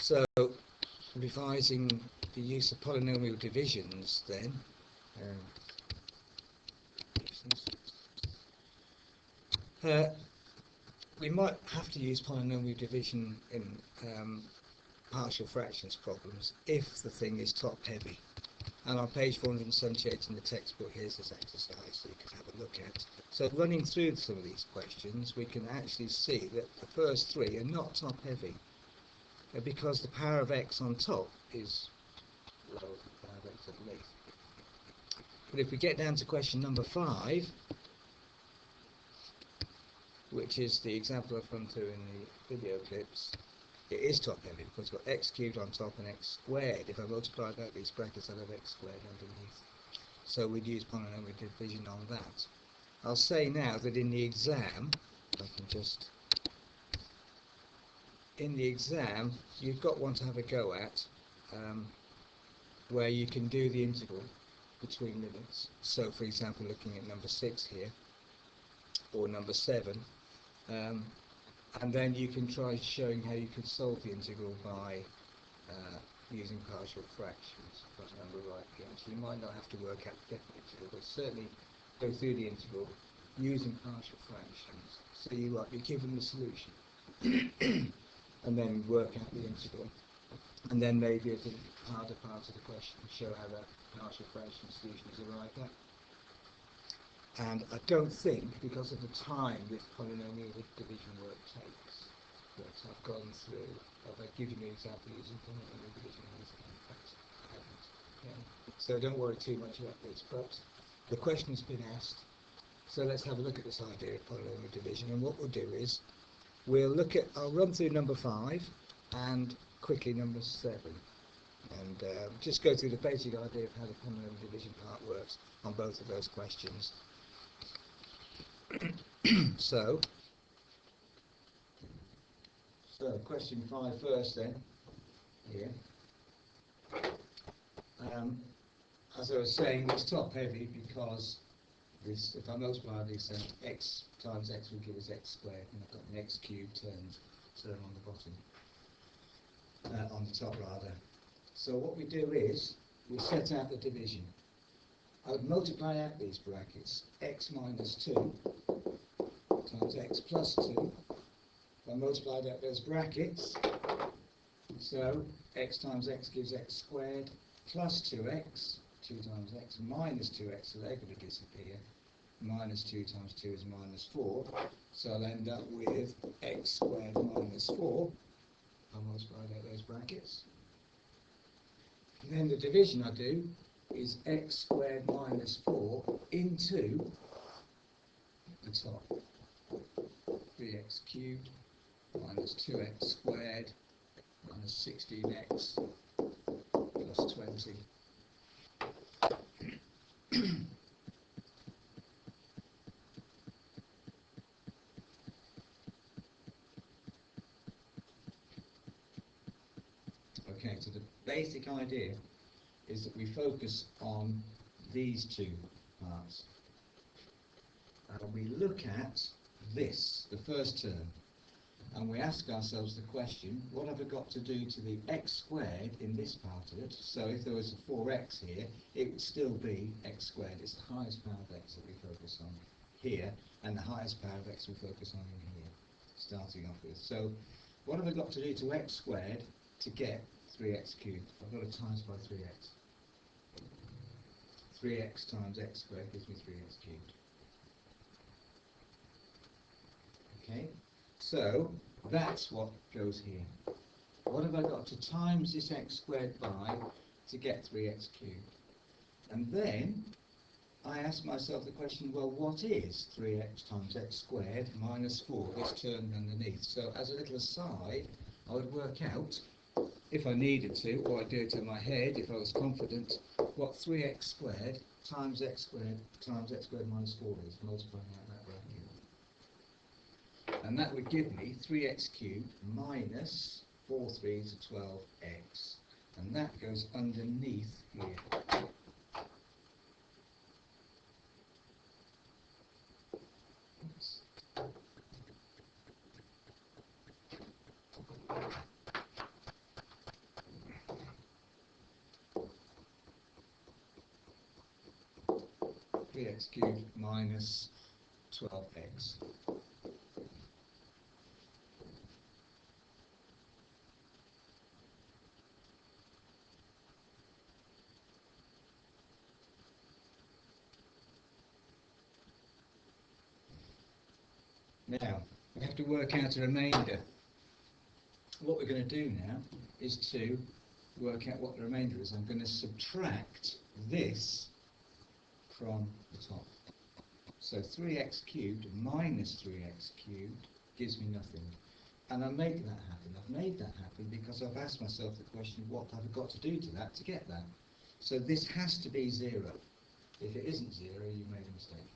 So, revising the use of polynomial divisions then. We might have to use polynomial division in partial fractions problems if the thing is top heavy. And on page 478 in the textbook, here's this exercise so you can have a look at. So running through some of these questions, we can actually see that the first three are not top heavy because the power of x on top is low, the power of x underneath. But if we get down to question number 5, which is the example I've run through in the video clips, it is top heavy because we've got x cubed on top and x squared. If I multiply out these brackets, I'll have x squared underneath. So we'd use polynomial division on that. I'll say now that in the exam, if I can just, in the exam, you've got one to have a go at where you can do the integral between limits. So for example, looking at number 6 here, or number 7, and then you can try showing how you could solve the integral by using partial fractions. If I remember rightly, actually, you might not have to work out the definite integral, but certainly go through the integral using partial fractions. So you might be given the solution, and then work out the integral, and then maybe at the harder part of the question, show how that partial fraction solution is arrived at. And I don't think, because of the time this polynomial division work takes, that I've gone through, I've given you an example using polynomial division in this kind of practice. Okay. So don't worry too much about this, but the question has been asked, so let's have a look at this idea of polynomial division. And what we'll do is, we'll look at, I'll run through number 5 and quickly number 7. And just go through the basic idea of how the polynomial division part works on both of those questions. So question 5 first then, here. As I was saying, it's top heavy because this, if I multiply these, then x times x will give us x squared, and I've got an x cubed term on the bottom, on the top rather. So what we do is, we set out the division. I would multiply out these brackets, x minus 2 times x plus 2. I multiplied out those brackets, so x times x gives x squared plus 2x, 2 times x minus 2x, so they're going to disappear. Minus 2 times 2 is minus 4, so I'll end up with x squared minus 4. I multiplied out those brackets. And then the division I do is x squared minus 4 into the top, 3x cubed minus 2x squared minus 16x plus 20. Okay, so the basic idea is that we focus on these two parts. We look at this, the first term, and we ask ourselves the question, what have I got to do to the x squared in this part of it? So if there was a 4x here, it would still be x squared. It's the highest power of x that we focus on here, and the highest power of x we focus on in here, starting off with. So what have I got to do to x squared to get 3x cubed? I've got to times by 3x. 3x times x squared gives me 3x cubed. Okay, so that's what goes here. What have I got to times this x squared by to get 3x cubed? And then I ask myself the question, well, what is 3x times x squared minus 4, this term underneath? So as a little aside, I would work out, if I needed to, or I'd do it in my head if I was confident, what 3x squared times x squared minus 4 is, multiplying out that bracket. And that would give me 3x cubed minus 4 3s are 12x. And that goes underneath here. Oops. 3x cubed minus 12x. Now, we have to work out a remainder. What we're going to do now is to work out what the remainder is. I'm going to subtract this from the top. So 3x cubed minus 3x cubed gives me nothing. And I make that happen. I've made that happen because I've asked myself the question, what have I got to do to that to get that? So this has to be 0. If it isn't 0, you've made a mistake.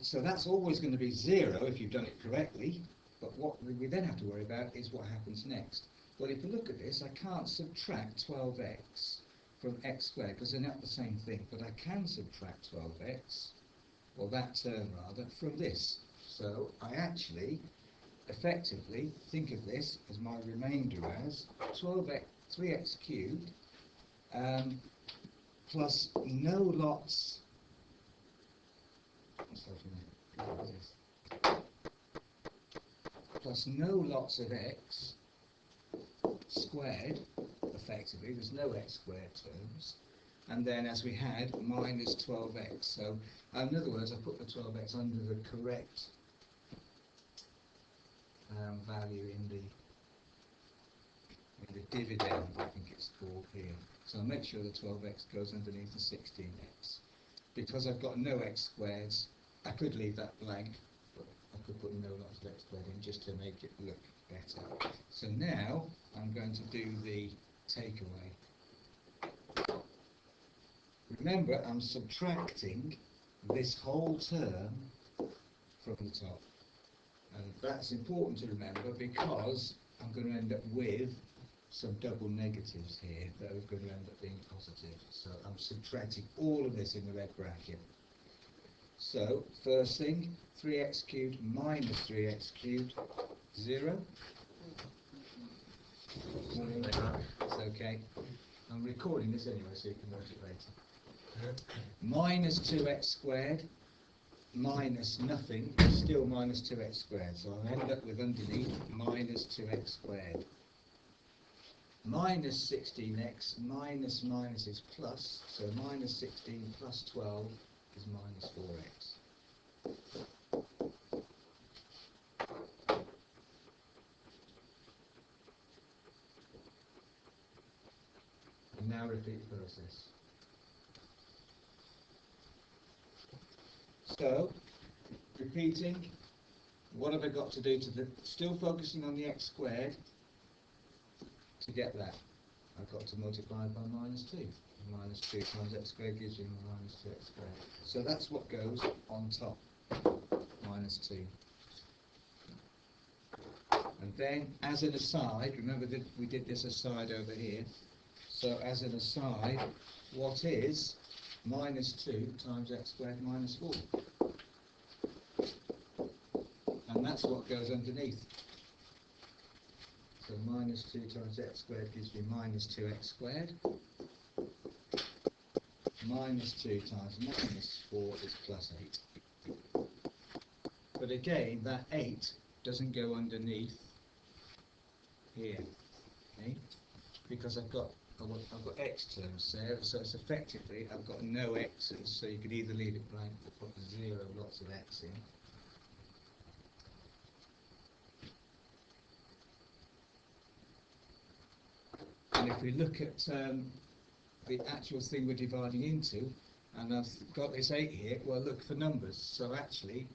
So that's always going to be 0 if you've done it correctly, but what we then have to worry about is what happens next. Well, if you look at this, I can't subtract 12x from x squared because they're not the same thing, but I can subtract 12x, or that term rather, from this. So I actually effectively think of this as my remainder as 3x cubed plus no lots. Plus no lots of x squared, effectively, there's no x squared terms, and then as we had, minus 12x. So, in other words, I put the 12x under the correct value in the dividend, I think it's called here. So I'll make sure the 12x goes underneath the 16x. Because I've got no x squareds, I could leave that blank, but I could put no lots of x squared in just to make it look better. So now I'm going to do the takeaway. Remember, I'm subtracting this whole term from the top. And that's important to remember because I'm going to end up with some double negatives here that are going to end up being positive. So I'm subtracting all of this in the red bracket. So, first thing, 3x cubed minus 3x cubed, 0. It's okay. I'm recording this anyway, so you can watch it later. Minus 2x squared, minus nothing, is still minus 2x squared. So I'll end up with underneath minus 2x squared. Minus 16x, minus minus is plus, so minus 16 plus 12 is minus 4x. And now repeat the process. So, repeating, what have I got to do to the, still focusing on the x squared, to get that? I've got to multiply by minus 2. Minus 2 times x squared gives you minus 2x squared. So that's what goes on top, minus 2. And then, as an aside, remember that we did this aside over here. So as an aside, what is minus 2 times x squared minus 4? And that's what goes underneath. So minus 2 times x squared gives me minus 2x squared. Minus 2 times minus 4 is plus 8. But again, that 8 doesn't go underneath here, okay? Because I've got x terms there, so it's effectively I've got no x's, so you could either leave it blank or put 0 lots of x in. And if we look at the actual thing we're dividing into, and I've got this 8 here, well, look for numbers. So actually,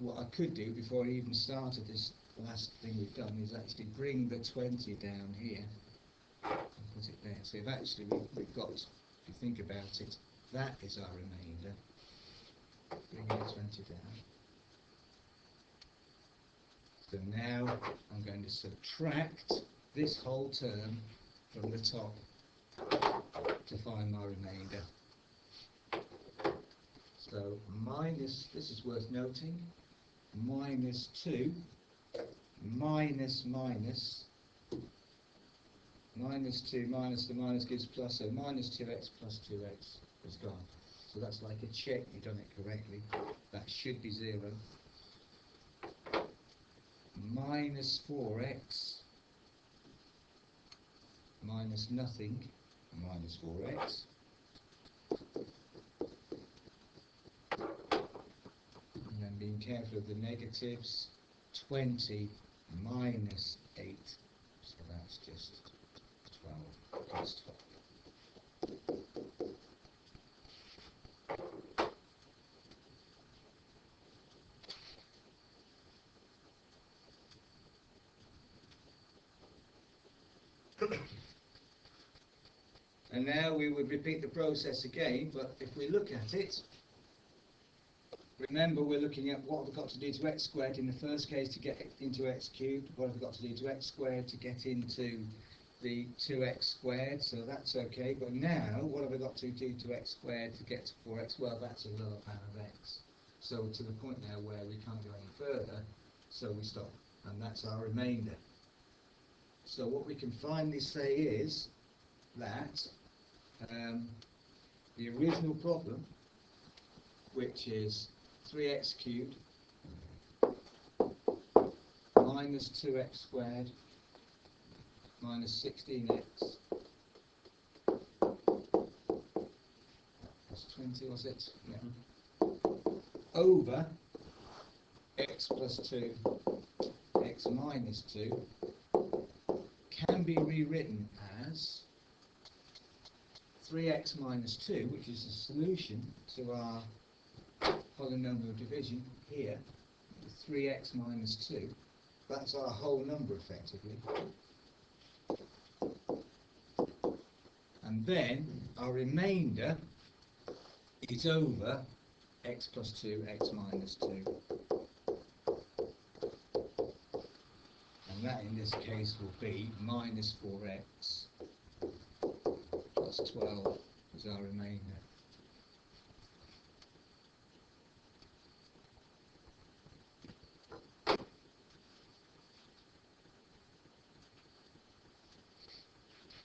what I could do before I even started this last thing we've done is actually bring the 20 down here and put it there. So if actually we've got, if you think about it, that is our remainder. Bring the 20 down. So now I'm going to subtract this whole term from the top to find my remainder. So minus, this is worth noting, minus 2 minus minus, minus 2 minus the minus gives plus, so minus 2x plus 2x is gone. So that's like a check you've done it correctly. That should be 0. Minus 4x minus nothing, minus 4x. And then being careful of the negatives, 20 minus 8. So that's just 12 plus 12. And now we would repeat the process again, but if we look at it, remember we're looking at what have we got to do to x squared in the first case to get into x cubed, what have we got to do to x squared to get into the 2x squared, so that's okay. But now, what have we got to do to x squared to get to 4x? Well, that's a lower power of x. So to the point now where we can't go any further, so we stop. And that's our remainder. So what we can finally say is that the original problem, which is 3x cubed minus 2x squared minus 16x plus 20, was it? Yeah. Over x plus 2, x minus 2, can be rewritten as 3x minus 2, which is the solution to our polynomial division here, 3x minus 2. That's our whole number, effectively. And then our remainder is over x plus 2, x minus 2. And that, in this case, will be minus 4x plus 12 is our remainder.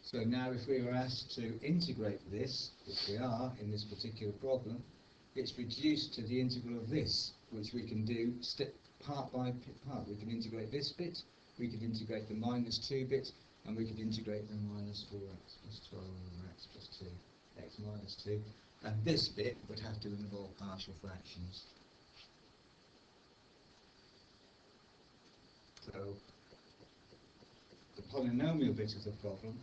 So now if we were asked to integrate this, which we are in this particular problem, it's reduced to the integral of this, which we can do part by part. We can integrate this bit, we could integrate the minus 2 bit, and we could integrate the minus 4x plus 12 over x plus 2, x minus 2. And this bit would have to involve partial fractions. So the polynomial bit of the problem,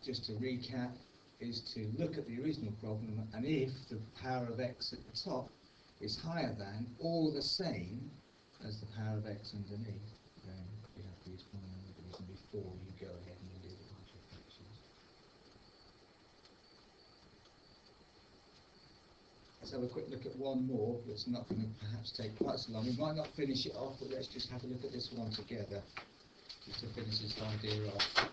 just to recap, is to look at the original problem, and if the power of x at the top is higher than or the same as the power of x underneath, then you have to use polynomial division before you go ahead and do the partial fractions. Let's have a quick look at one more that's not going to perhaps take quite so long. We might not finish it off, but let's just have a look at this one together, just to finish this idea off.